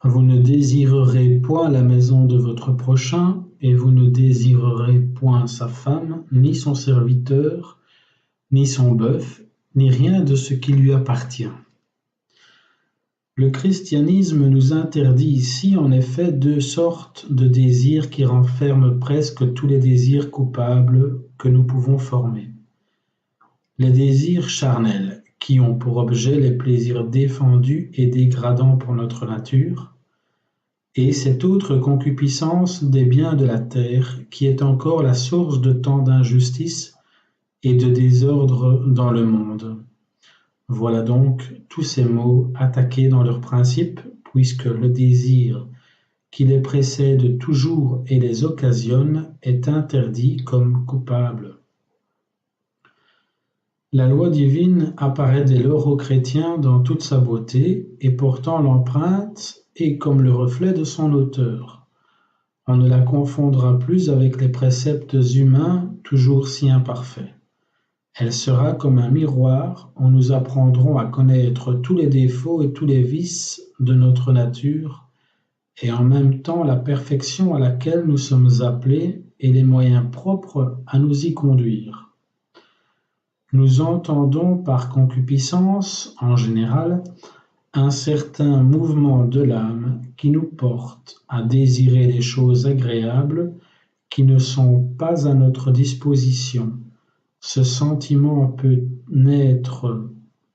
Vous ne désirerez point la maison de votre prochain, et vous ne désirerez point sa femme, ni son serviteur, ni son bœuf, ni rien de ce qui lui appartient. Le christianisme nous interdit ici en effet deux sortes de désirs qui renferment presque tous les désirs coupables que nous pouvons former. Les désirs charnels, qui ont pour objet les plaisirs défendus et dégradants pour notre nature, et cette autre concupiscence des biens de la terre, qui est encore la source de tant d'injustice et de désordre dans le monde. Voilà donc tous ces maux attaqués dans leur principe, puisque le désir qui les précède toujours et les occasionne est interdit comme coupable. La loi divine apparaît dès lors aux chrétiens dans toute sa beauté et portant l'empreinte et comme le reflet de son auteur. On ne la confondra plus avec les préceptes humains toujours si imparfaits. Elle sera comme un miroir où nous apprendrons à connaître tous les défauts et tous les vices de notre nature et en même temps la perfection à laquelle nous sommes appelés et les moyens propres à nous y conduire. Nous entendons par concupiscence, en général, un certain mouvement de l'âme qui nous porte à désirer les choses agréables qui ne sont pas à notre disposition. Ce sentiment peut n'être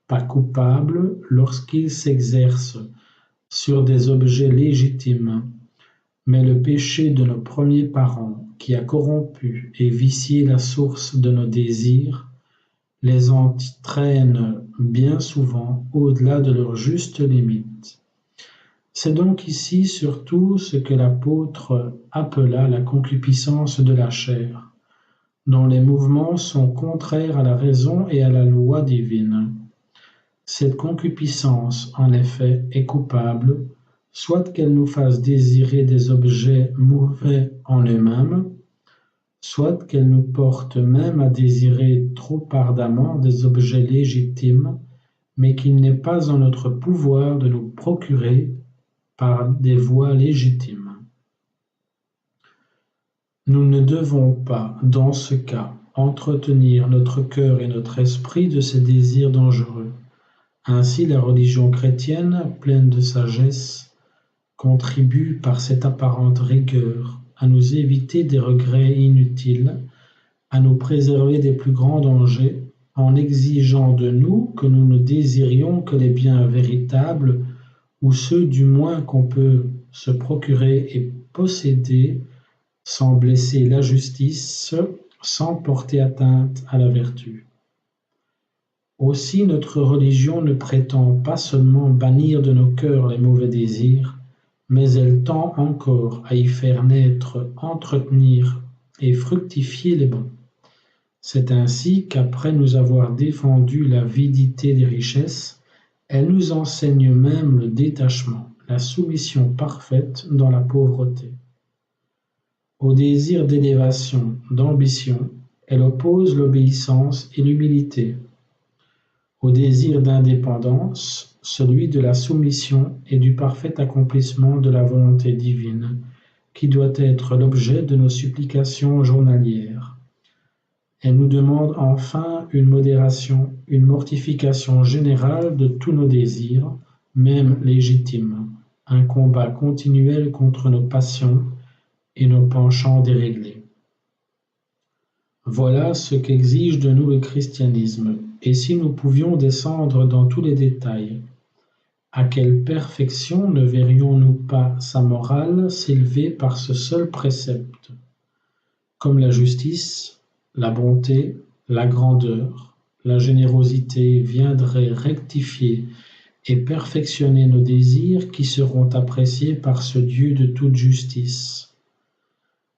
pas coupable lorsqu'il s'exerce sur des objets légitimes, mais le péché de nos premiers parents qui a corrompu et vicié la source de nos désirs les entraîne bien souvent au-delà de leurs justes limites. C'est donc ici surtout ce que l'apôtre appela la concupiscence de la chair, dont les mouvements sont contraires à la raison et à la loi divine. Cette concupiscence, en effet, est coupable, soit qu'elle nous fasse désirer des objets mauvais en eux-mêmes, soit qu'elle nous porte même à désirer trop ardemment des objets légitimes, mais qu'il n'est pas en notre pouvoir de nous procurer par des voies légitimes. Nous ne devons pas, dans ce cas, entretenir notre cœur et notre esprit de ces désirs dangereux. Ainsi, la religion chrétienne, pleine de sagesse, contribue par cette apparente rigueur à nous éviter des regrets inutiles, à nous préserver des plus grands dangers, en exigeant de nous que nous ne désirions que les biens véritables, ou ceux du moins qu'on peut se procurer et posséder, sans blesser la justice, sans porter atteinte à la vertu. Aussi notre religion ne prétend pas seulement bannir de nos cœurs les mauvais désirs, mais elle tend encore à y faire naître, entretenir et fructifier les bons. C'est ainsi qu'après nous avoir défendu l'avidité des richesses, elle nous enseigne même le détachement, la soumission parfaite dans la pauvreté. Au désir d'élévation, d'ambition, elle oppose l'obéissance et l'humilité. Au désir d'indépendance, celui de la soumission et du parfait accomplissement de la volonté divine, qui doit être l'objet de nos supplications journalières. Elle nous demande enfin une modération, une mortification générale de tous nos désirs, même légitimes, un combat continuel contre nos passions et nos penchants déréglés. Voilà ce qu'exige de nous le christianisme, et si nous pouvions descendre dans tous les détails, à quelle perfection ne verrions-nous pas sa morale s'élever par ce seul précepte, comme la justice, la bonté, la grandeur, la générosité viendraient rectifier et perfectionner nos désirs qui seront appréciés par ce Dieu de toute justice.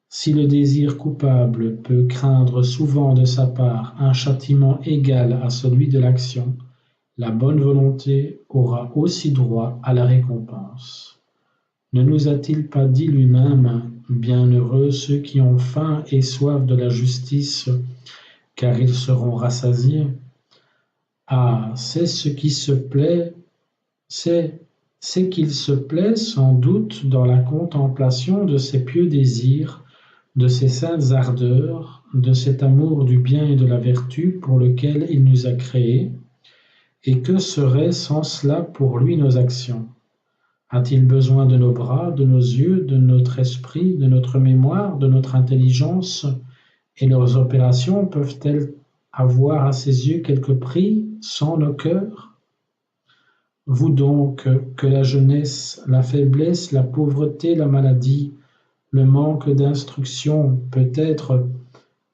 Si le désir coupable peut craindre souvent de sa part un châtiment égal à celui de l'action, la bonne volonté aura aussi droit à la récompense. Ne nous a-t-il pas dit lui-même, « Bienheureux ceux qui ont faim et soif de la justice, car ils seront rassasiés » Ah, c'est ce qui se plaît, c'est c'est qu'il se plaît sans doute dans la contemplation de ses pieux désirs, de ses saintes ardeurs, de cet amour du bien et de la vertu pour lequel il nous a créés, et que seraient sans cela pour lui nos actions? A-t-il besoin de nos bras, de nos yeux, de notre esprit, de notre mémoire, de notre intelligence? Et leurs opérations peuvent-elles avoir à ses yeux quelque prix sans nos cœurs? Vous donc, que la jeunesse, la faiblesse, la pauvreté, la maladie, le manque d'instruction peut-être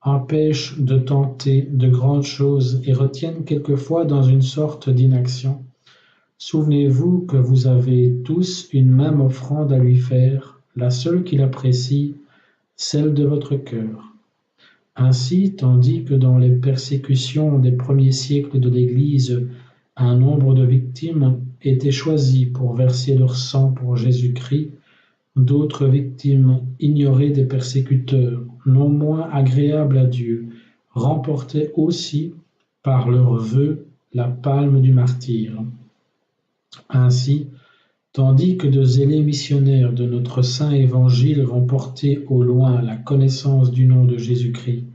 empêchent de tenter de grandes choses et retiennent quelquefois dans une sorte d'inaction. Souvenez-vous que vous avez tous une même offrande à lui faire, la seule qu'il apprécie, celle de votre cœur. Ainsi, tandis que dans les persécutions des premiers siècles de l'Église, un nombre de victimes étaient choisies pour verser leur sang pour Jésus-Christ, d'autres victimes, ignorées des persécuteurs, non moins agréables à Dieu, remportaient aussi, par leurs vœux, la palme du martyre. Ainsi, tandis que de zélés missionnaires de notre saint évangile vont porter au loin la connaissance du nom de Jésus-Christ,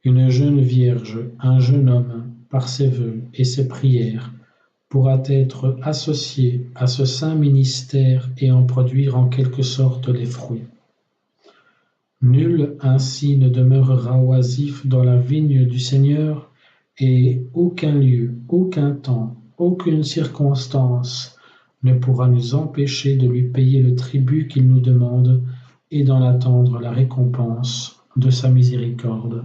une jeune vierge, un jeune homme, par ses vœux et ses prières, pourra être associé à ce saint ministère et en produire en quelque sorte les fruits. Nul ainsi ne demeurera oisif dans la vigne du Seigneur, et aucun lieu, aucun temps, aucune circonstance ne pourra nous empêcher de lui payer le tribut qu'il nous demande et d'en attendre la récompense de sa miséricorde.